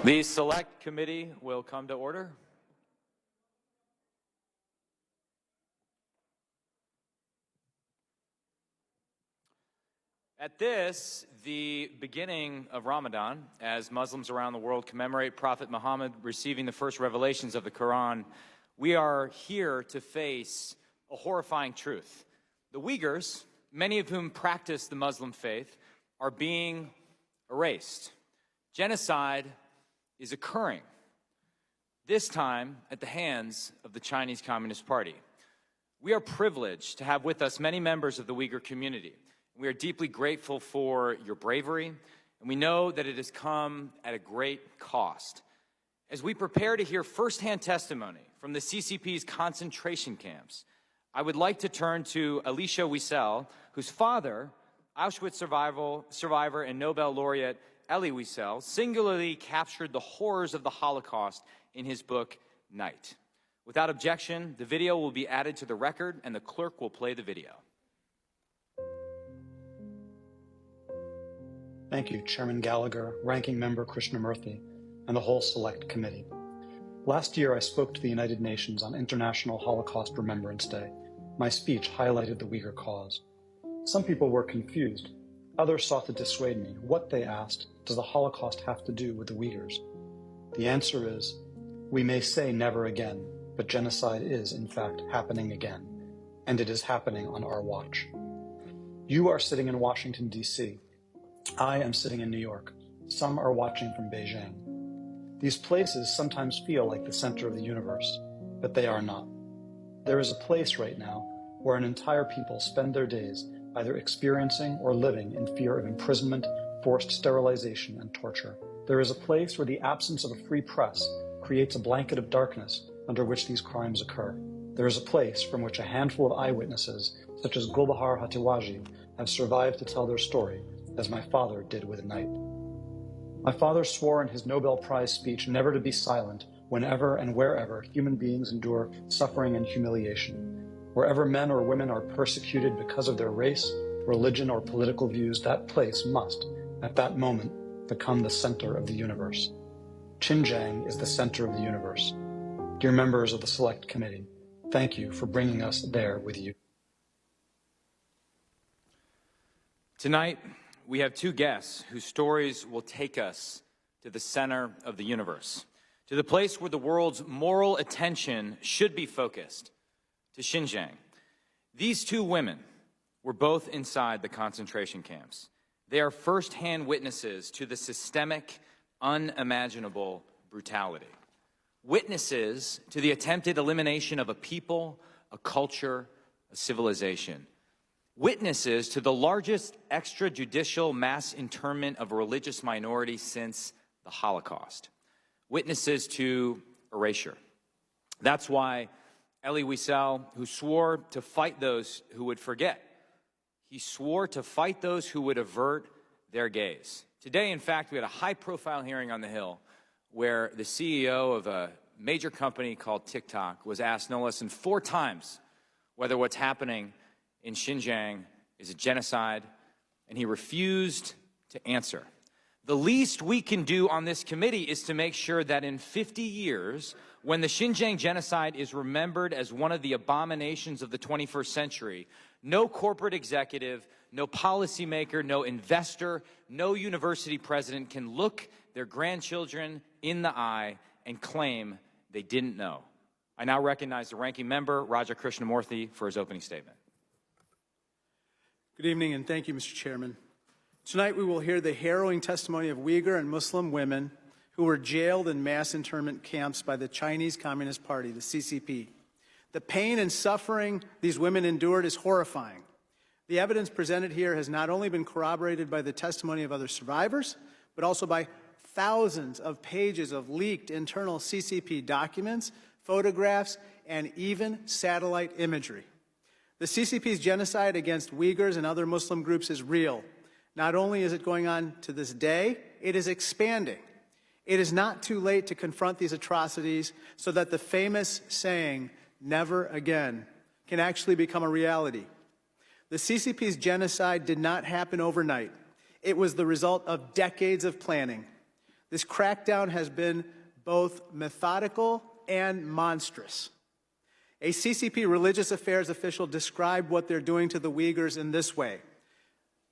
The Select Committee will come to order. At this, the beginning of Ramadan, as Muslims around the world commemorate Prophet Muhammad receiving the first revelations of the Quran, we are here to face a horrifying truth. The Uyghurs, many of whom practice the Muslim faith, are being erased. Genocide is occurring, this time at the hands of the Chinese Communist Party. We are privileged to have with us many members of the Uyghur community. We are deeply grateful for your bravery, and we know that it has come at a great cost. As we prepare to hear firsthand testimony from the CCP's concentration camps, I would like to turn to Alicia Wiesel, whose father, Auschwitz survivor and Nobel laureate Elie Wiesel, singularly captured the horrors of the Holocaust in his book, Night. Without objection, the video will be added to the record, and the clerk will play the video. Thank you, Chairman Gallagher, Ranking Member Krishnamurthy, and the whole Select Committee. Last year, I spoke to the United Nations on International Holocaust Remembrance Day. My speech highlighted the Uyghur cause. Some people were confused. Others sought to dissuade me. What, they asked, does the Holocaust have to do with the Uyghurs? The answer is, we may say never again, but genocide is, in fact, happening again, and it is happening on our watch. You are sitting in Washington, D.C. I am sitting in New York. Some are watching from Beijing. These places sometimes feel like the center of the universe, but they are not. There is a place right now where an entire people spend their days either experiencing or living in fear of imprisonment, forced sterilization, and torture. There is a place where the absence of a free press creates a blanket of darkness under which these crimes occur. There is a place from which a handful of eyewitnesses, such as Gulbahar Hatiwaji, have survived to tell their story, as my father did with Night. My father swore in his Nobel Prize speech never to be silent whenever and wherever human beings endure suffering and humiliation. Wherever men or women are persecuted because of their race, religion, or political views, that place must, at that moment, become the center of the universe. Xinjiang is the center of the universe. Dear members of the Select Committee, thank you for bringing us there with you. Tonight, we have two guests whose stories will take us to the center of the universe, to the place where the world's moral attention should be focused, to Xinjiang. These two women were both inside the concentration camps. They are first-hand witnesses to the systemic, unimaginable brutality. Witnesses to the attempted elimination of a people, a culture, a civilization. Witnesses to the largest extrajudicial mass internment of a religious minority since the Holocaust. Witnesses to erasure. That's why Elie Wiesel, who swore to fight those who would forget, he swore to fight those who would avert their gaze. Today, in fact, we had a high-profile hearing on the Hill where the CEO of a major company called TikTok was asked no less than 4 times whether what's happening in Xinjiang is a genocide, and he refused to answer. The least we can do on this committee is to make sure that in 50 years, when the Xinjiang genocide is remembered as one of the abominations of the 21st century, no corporate executive, no policymaker, no investor, no university president can look their grandchildren in the eye and claim they didn't know. I now recognize the Ranking Member, Raja Krishnamurthy, for his opening statement. Good evening, and thank you, Mr. Chairman. Tonight we will hear the harrowing testimony of Uyghur and Muslim women who were jailed in mass internment camps by the Chinese Communist Party, the CCP. The pain and suffering these women endured is horrifying. The evidence presented here has not only been corroborated by the testimony of other survivors, but also by thousands of pages of leaked internal CCP documents, photographs, and even satellite imagery. The CCP's genocide against Uyghurs and other Muslim groups is real. Not only is it going on to this day, it is expanding. It is not too late to confront these atrocities so that the famous saying, "never again," can actually become a reality. The CCP's genocide did not happen overnight. It was the result of decades of planning. This crackdown has been both methodical and monstrous. A CCP religious affairs official described what they're doing to the Uyghurs in this way,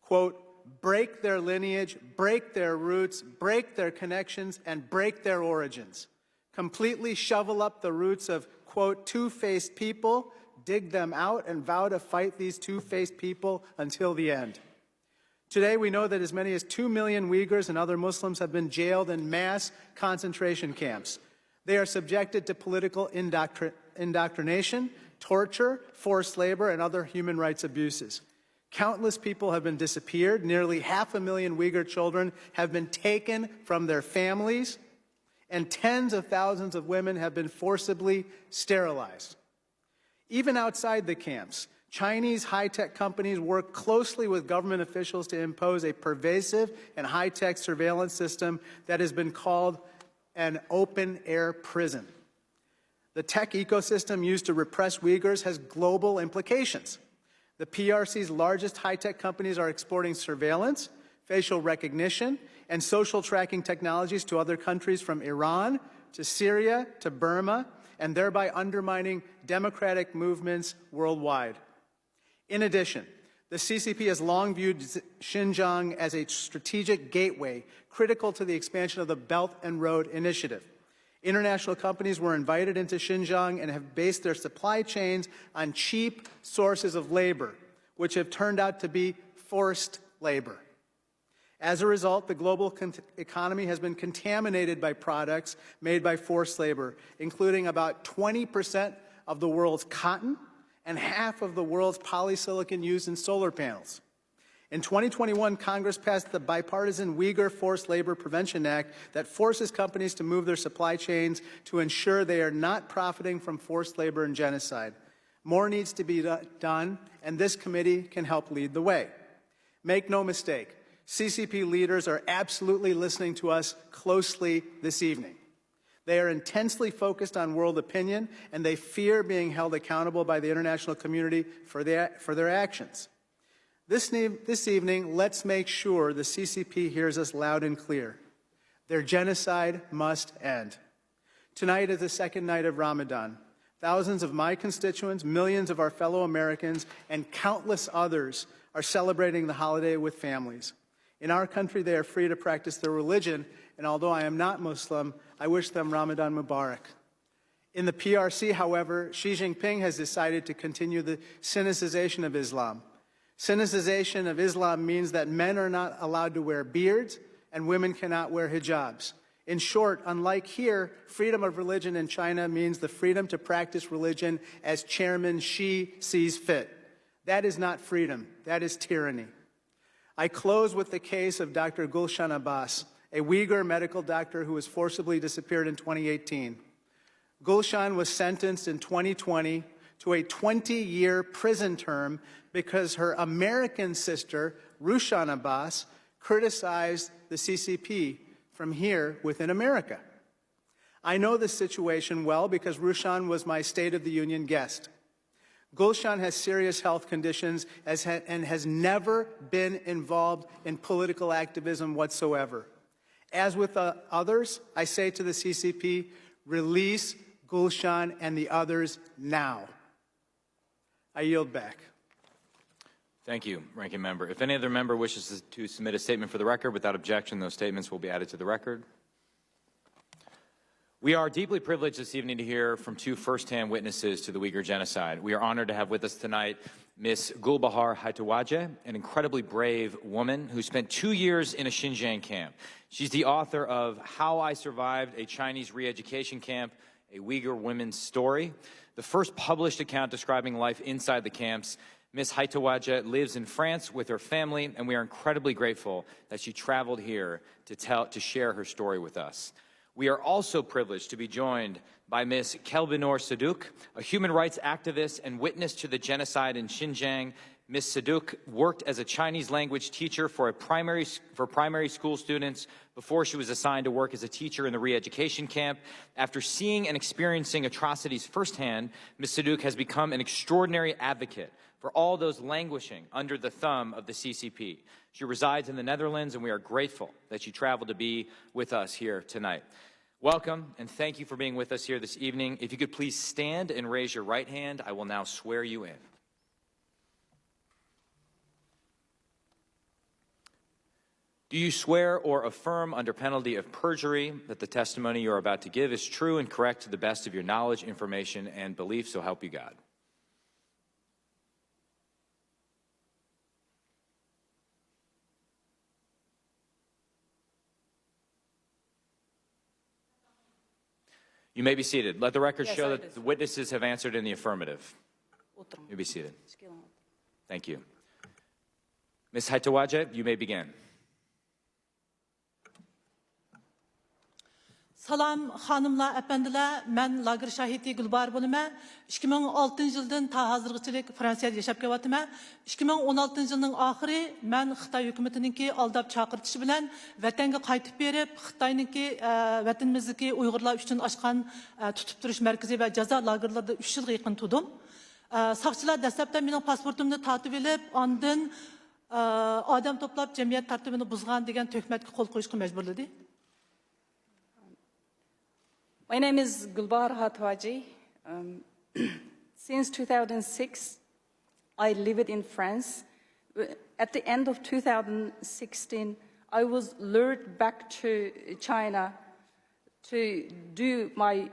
quote, break their lineage, break their roots, break their connections, and break their origins. Completely shovel up the roots of, quote, two-faced people, dig them out, and vow to fight these two-faced people until the end. Today, we know that as many as 2 million Uyghurs and other Muslims have been jailed in mass concentration camps. They are subjected to political indoctrination, torture, forced labor, and other human rights abuses. Countless people have been disappeared. Nearly 500,000 Uyghur children have been taken from their families, and tens of thousands of women have been forcibly sterilized. Even outside the camps, Chinese high-tech companies work closely with government officials to impose a pervasive and high-tech surveillance system that has been called an open-air prison. The tech ecosystem used to repress Uyghurs has global implications. The PRC's largest high-tech companies are exporting surveillance, facial recognition, and social tracking technologies to other countries from Iran to Syria to Burma, and thereby undermining democratic movements worldwide. In addition, the CCP has long viewed Xinjiang as a strategic gateway critical to the expansion of the Belt and Road Initiative. International companies were invited into Xinjiang and have based their supply chains on cheap sources of labor, which have turned out to be forced labor. As a result, the global economy has been contaminated by products made by forced labor, including about 20% of the world's cotton and half of the world's polysilicon used in solar panels. In 2021, Congress passed the bipartisan Uyghur Forced Labor Prevention Act that forces companies to move their supply chains to ensure they are not profiting from forced labor and genocide. More needs to be done, and this committee can help lead the way. Make no mistake, CCP leaders are absolutely listening to us closely this evening. They are intensely focused on world opinion, and they fear being held accountable by the international community for their actions. This evening, let's make sure the CCP hears us loud and clear. Their genocide must end. Tonight is the second night of Ramadan. Thousands of my constituents, millions of our fellow Americans, and countless others are celebrating the holiday with families. In our country, they are free to practice their religion, and although I am not Muslim, I wish them Ramadan Mubarak. In the PRC, however, Xi Jinping has decided to continue the Sinicization of Islam. Sinicization of Islam means that men are not allowed to wear beards and women cannot wear hijabs. In short, unlike here, freedom of religion in China means the freedom to practice religion as Chairman Xi sees fit. That is not freedom, that is tyranny. I close with the case of Dr. Gulshan Abbas, a Uyghur medical doctor who was forcibly disappeared in 2018. Gulshan was sentenced in 2020 to a 20-year prison term because her American sister, Rushan Abbas, criticized the CCP from here within America. I know this situation well because Rushan was my State of the Union guest. Gulshan has serious health conditions and has never been involved in political activism whatsoever. As with others, I say to the CCP, release Gulshan and the others now. I yield back. Thank you, Ranking Member. If any other member wishes to submit a statement for the record, without objection, those statements will be added to the record. We are deeply privileged this evening to hear from two first-hand witnesses to the Uyghur genocide. We are honored to have with us tonight Ms. Gulbahar Haitawajeh, an incredibly brave woman who spent 2 years in a Xinjiang camp. She's the author of How I Survived a Chinese Re-Education Camp, a Uyghur Women's Story, the first published account describing life inside the camps. Ms. Haitawajeh lives in France with her family, and we are incredibly grateful that she traveled here to share her story with us. We are also privileged to be joined by Ms. Kelbinur Saduk, a human rights activist and witness to the genocide in Xinjiang. Ms. Saduk worked as a Chinese language teacher for primary school students before she was assigned to work as a teacher in the re-education camp. After seeing and experiencing atrocities firsthand, Ms. Saduk has become an extraordinary advocate for all those languishing under the thumb of the CCP. She resides in the Netherlands, and we are grateful that she traveled to be with us here tonight. Welcome, and thank you for being with us here this evening. If you could please stand and raise your right hand, I will now swear you in. Do you swear or affirm under penalty of perjury that the testimony you are about to give is true and correct to the best of your knowledge, information, and belief, so help you God? You may be seated. Let the record show that the witnesses have answered in the affirmative. You may be seated. Thank you. Ms. Haitawaje, you may begin. Salam hanımlar, efendiler, ben Lager Şahidi Gülbar bulumen. 2006 yıldan ta hazırlıkçılık Fransa'da yaşap kevatıma. 2016 yılının ahiri ben Xitay hükümetininki aldap çağırtışı bilen vatanga qaytıp berip Xitayninki vatanimizdeki Uygurlar üçün açkan tutup duruş merkezi ve ceza lagerlarda 3 yıl yakın tudum. Saqçılar dastlabda mening pasportumni tatib elib, ondan odam to'plab jamiyat tartibini buzgan degan töhmatga qo'l qo'yishga majburladi. My name is Gulbar Hatwaji. Since 2006, I lived in France. At the end of 2016, I was lured back to China to do my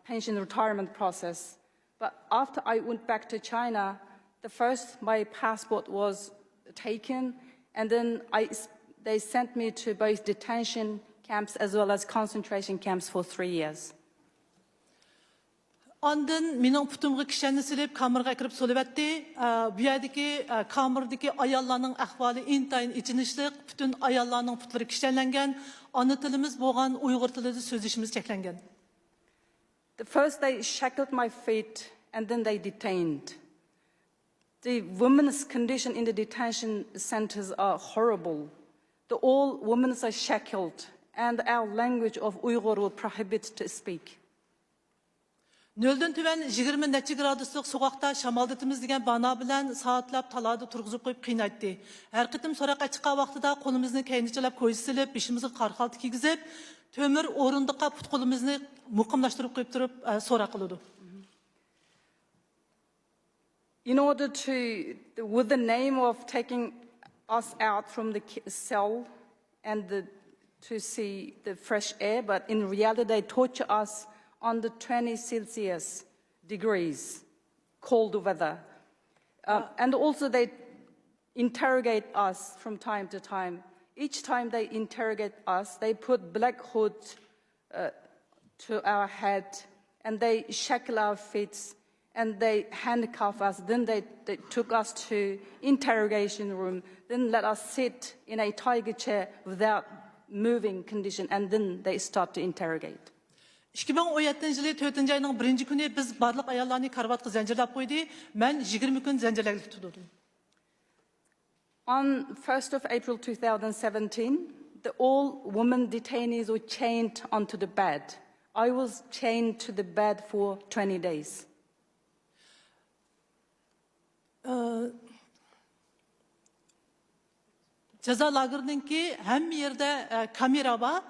pension retirement process. But after I went back to China, my passport was taken, and then they sent me to both detention camps as well as concentration camps for 3 years. Ondan mening putumga kishanni silib kamerga kirib so'libatdi. Bu yerdagi kamerdagi ayollarning ahvoli intayin ichinishliq, butun ayollarning putlari kishanlangan, ona tilimiz bo'lgan Uyg'ur tilida so'zlashimiz cheklangan. First they shackled my feet and then they detained. The women's condition in the detention centers are horrible. All women are shackled, and our language of Uyghur will prohibit to speak. Nölden tüven 20 neçe gradusluq soğukta şamaldatımız degen bana bilen saatlap taladı turguzub koyup qiynaytdi. Her qitim sorak açıqa vaqtida qo'limizni kaynichilab ko'yi silib, beshimizni qarxaltı kiygizib, tömür o'rindiqqa put qo'limizni muqimlashtirib qo'yib turib so'roq qiladi. In order to, with the name of taking us out from the cell and to see the fresh air, but in reality they torture us under 20 Celsius degrees, cold weather. And also they interrogate us from time to time. Each time they interrogate us, they put black hood to our head, and they shackle our feet, and they handcuff us. Then they took us to interrogation room, then let us sit in a tiger chair without moving condition, and then they start to interrogate. 2017 yılı 4. ayının 1. günü biz barlıq ayarlarını karvatqı zincirlap koydu. Ben 20 gün zincirleklik tutudum. On 1st of April 2017, all women detainees were chained onto the bed. I was chained to the bed for 20 days. Ceza lagerninki hem yerde kamera var.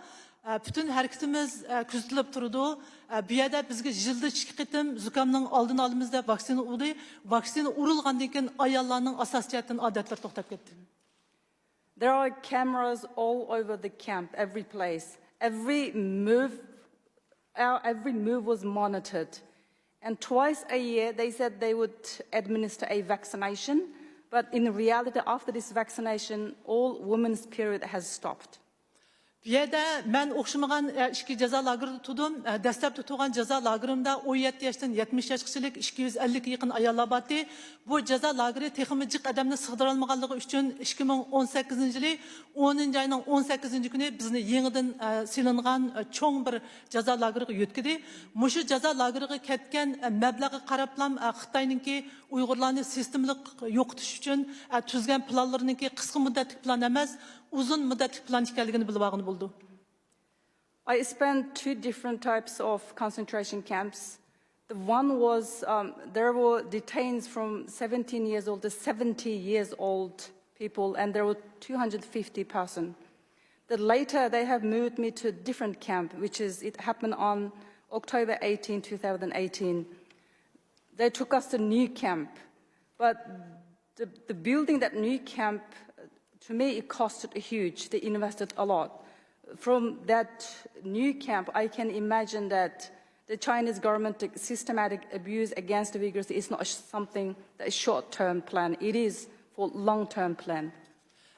Bütün hareketimiz küzülüp durdu. Bir yerde bizge jildi 2 qitim zukamning oldini olimizda vaksina urdi. Vaksina urilgandan keyin ayollarning asosiyatdan odatlar to'xtab ketdi. There are cameras all over the camp, every place. Every move was monitored. And twice a year they said they would administer a vaccination, but in reality after this vaccination all women's period has stopped. Bir yerde ben okşamagan iki ceza lageri tutudum. Dastlab tutulan ceza lagerimde 17 yaştan 70 yaşçılık 250 yakın ayollar batdı. Bu ceza lageri texmi jiq adamni sig'dirolmaganligi uchun 2018 yılı 10. ayının 18. günü bizni yeniden silingan çoğun bir ceza lageriga yetkidi. Mushu ceza lageriga ketgan mablag'i qarablam Xitoyninki Uyg'urlarni sistemlik yo'qotish uchun tuzgan planlarninki qisqa muddatli plan emas, uzun muddatli plan ekanligini bilib olgan bo'ldi. I spent 2 different types of concentration camps. The one was, there were detained from 17 years old to 70 years old people, and there were 250 persons. Then later, they have moved me to a different camp, it happened on October 18, 2018. They took us to new camp, but the building that new camp, to me, it costed huge. They invested a lot. From that new camp, I can imagine that the Chinese government systematic abuse against the Uyghurs is not something that is short-term plan. It is for long-term plan.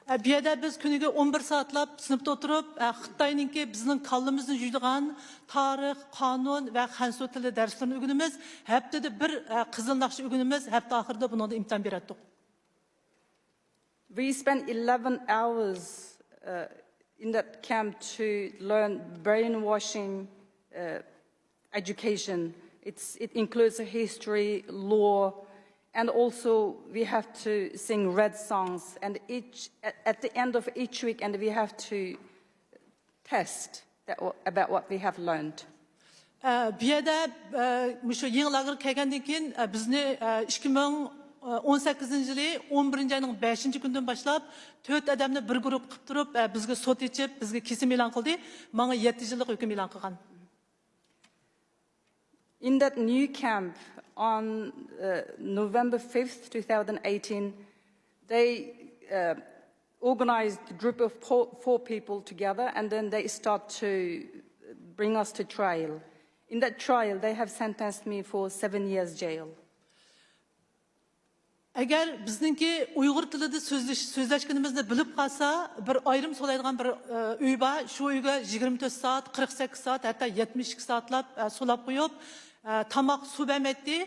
Bu yerda biz kuniga 11 soatlab sinfda o'tirib, Xitoyninki bizning kallamizni yuydigan tarix, qonun va Xansu tili darslarini o'rganamiz. Haftada bir qizil naqsh o'rganamiz, hafta oxirida bunga imtihon berdik. We spent 11 hours in that camp to learn brainwashing education. It includes history, law, and also we have to sing red songs. And at the end of each week, and we have to test about what we have learned. Bu yerda shu yangi lager kelgandan keyin bizni 2018-yili 11-ayning 5-kundan boshlab 4 odamni bir guruh qilib turib, bizga sud etib, bizga kesim e'lon qildi. Menga 7 yillik hukm e'lon qilgan. In that new camp on November 5th, 2018, they organized a group of 4 people together, and then they start to bring us to trial. In that trial, they have sentenced me for 7 years jail. Agar bizningki Uyg'ur tilida so'zlashganimizni bilib qolsa, bir ayrim so'laydigan bir uy bor, shu uyga 24 soat, 48 soat, hatto 72 soatlab so'lab qo'yib, tamoq suv bermaydi,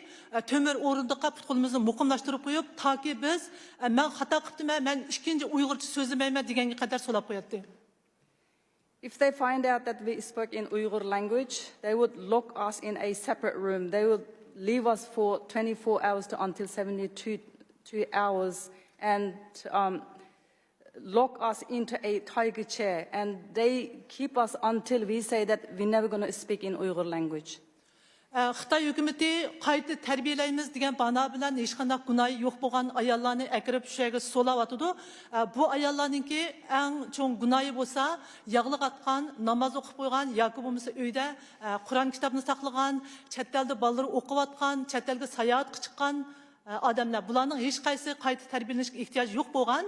temir o'rindiqqa putqulimizni muqimlashtirib qo'yib, toki biz men xato qilibman, men ikkinchi Uyg'urcha so'zlamayman deganga qadar so'lab qo'yadi. If they find out that we spoke in Uyghur language, they would lock us in a separate room. They would leave us for 24 hours until 72 hours and lock us into a tiger chair. And they keep us until we say that we're never going to speak in Uyghur language. Xitoy hukumati qayta tarbiyalaymiz degan bano bilan hech qanday gunohi yo'q bo'lgan ayollarni akirib shu yerga so'layotdi. Bu ayollarningki eng cho'ng gunohi bo'lsa, yog'liq atgan, namoz o'qib qo'ygan yoki bo'lmasa uyda Qur'on kitobini saqlagan, chet elda bolalar o'qiyotgan, chet elga sayohatga chiqqan odamlar. Bularning hech qaysi qayta tarbiyalanishga ehtiyoj yo'q bo'lgan.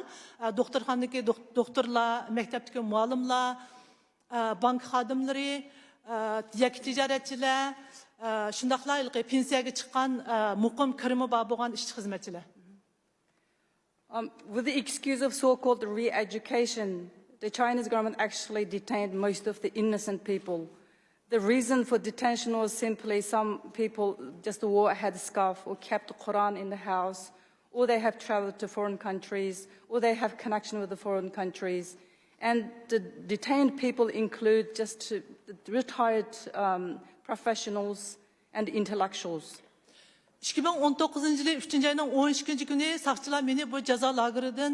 Doktorxonadagi doktorlar, maktabdagi muallimlar, bank xodimlari, yoki tijoratchilar, shundaqlar pensiyaga chiqqan muqim kirimi bor bo'lgan ishchi xizmatchilar. With the excuse of so-called re-education, the Chinese government actually detained most of the innocent people. The reason for detention was simply some people just wore a headscarf or kept the Quran in the house, or they have traveled to foreign countries, or they have connection with the foreign countries. And the detained people include just retired professionals and intellectuals. 2019-yili 3-ayning 12-kuni saqchilar meni bu jazo lageridan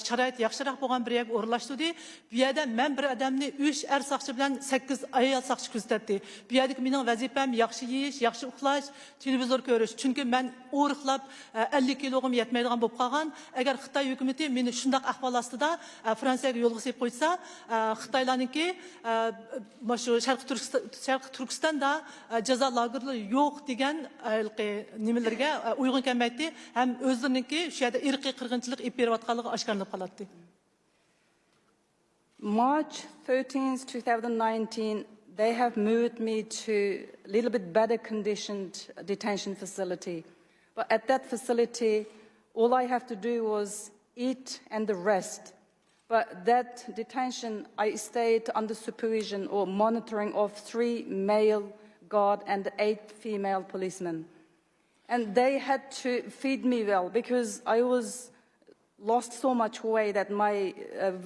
sharoit yaxshiroq bo'lgan bir yerga o'rlashtirdi. Bu yerda men bir odamni 3 saqchi bilan 8 ayol saqchi kuzatdi. Bu yerdagi mening vazifam yaxshi yeyish, yaxshi uxlash, televizor ko'rish. Chunki men o'riqlab 50 kilogam yetmaydigan bo'lib qolgan. Agar Xitoy hukumati meni shunday ahvol ostida Fransiyaga yo'lga qo'yib qo'ysa, Xitoylarningki shu Sharq Turkistonda jazo lagerlari yo'q degan nimalarga uyg'un kelmaydi, ham o'zlarininki shu yerda irqiy qirg'inchilik olib berayotganligi oshkorlanib qoladi. March 13th, 2019, they have moved me to a little bit better conditioned detention facility. But at that facility, all I have to do was eat and rest. But that detention, I stayed under supervision or monitoring of 3 male guards and 8 female policemen. And they had to feed me well because I lost so much weight that my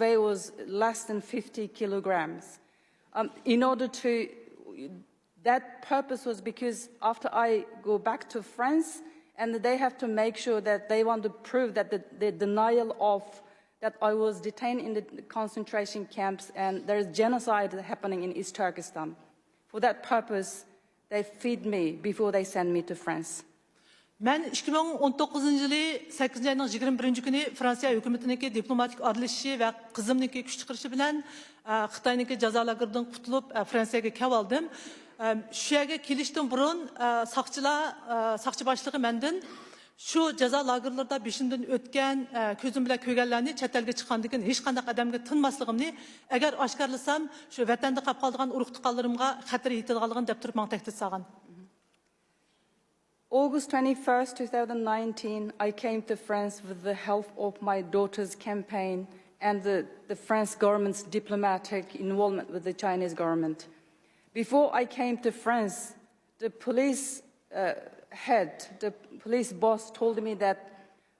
weight was less than 50 kilograms. In order to, that purpose was because after I go back to France, and they have to make sure that they want to prove that the denial of that I was detained in the concentration camps and there is genocide happening in East Turkestan. For that purpose, They feed me before they send me to France. Мен 2019 жылы 8 айның 21 күні Франция үкіметінекі дипломатик аралашышы və қызымнекі күш çıkırışı білән Xitayнекі жаза лагерден құтылып Францияға кеп алдым. Şu yerге келіштен бұрын сақчы başlığı мәнден şu жаза лагерлерда бешінден өткен көзім білән көгәлләрні чәтәлге чыққандығын еш қандақ адамға тынмаслығымны әгер ашқарлысам şu вәтәнді қап қалдыған ұрық тұқаларымға қатыр етілғалығын деп тұрып маң тәктіт саған. August 21st, 2019, I came to France with the help of my daughter's campaign and the French government's diplomatic involvement with the Chinese government. Before I came to France, the police the police boss told me that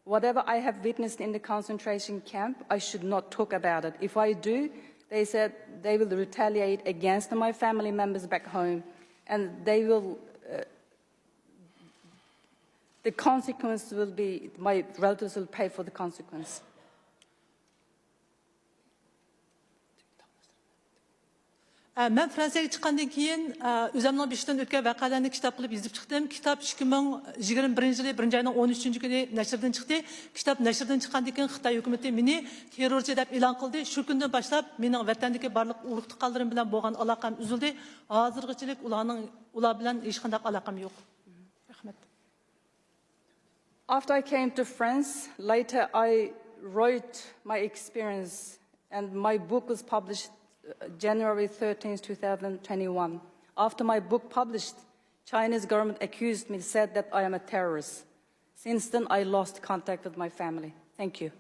whatever I have witnessed in the concentration camp, I should not talk about it. If I do, they said they will retaliate against my family members back home, and they will the consequence will be, my relatives will pay for the consequence. Mən Fransiyaya çıxandan keyin özümün beşdən ötən vəqələrini kitab qılıb yazıb çıxdım. Kitab 2021 жылы 1 ayının 13 günü nəşrdən çıxdı. Kitab nəşrdən çıxandan keyin Xitay hökuməti məni terrorçu deyə elan qıldı. Şu gündən başlap mənim vətəndəki barlıq urug tuqqanlarım bilan bolğan əlaqəm üzüldü. Hazırgıçılıq ular bilan heç qandaq əlaqəm yox. Rəhmət. After I came to France, later I wrote my experience, and my book was published January 13, 2021. After my book published, Chinese government accused me, said that I am a terrorist. Since then, I lost contact with my family. Thank you.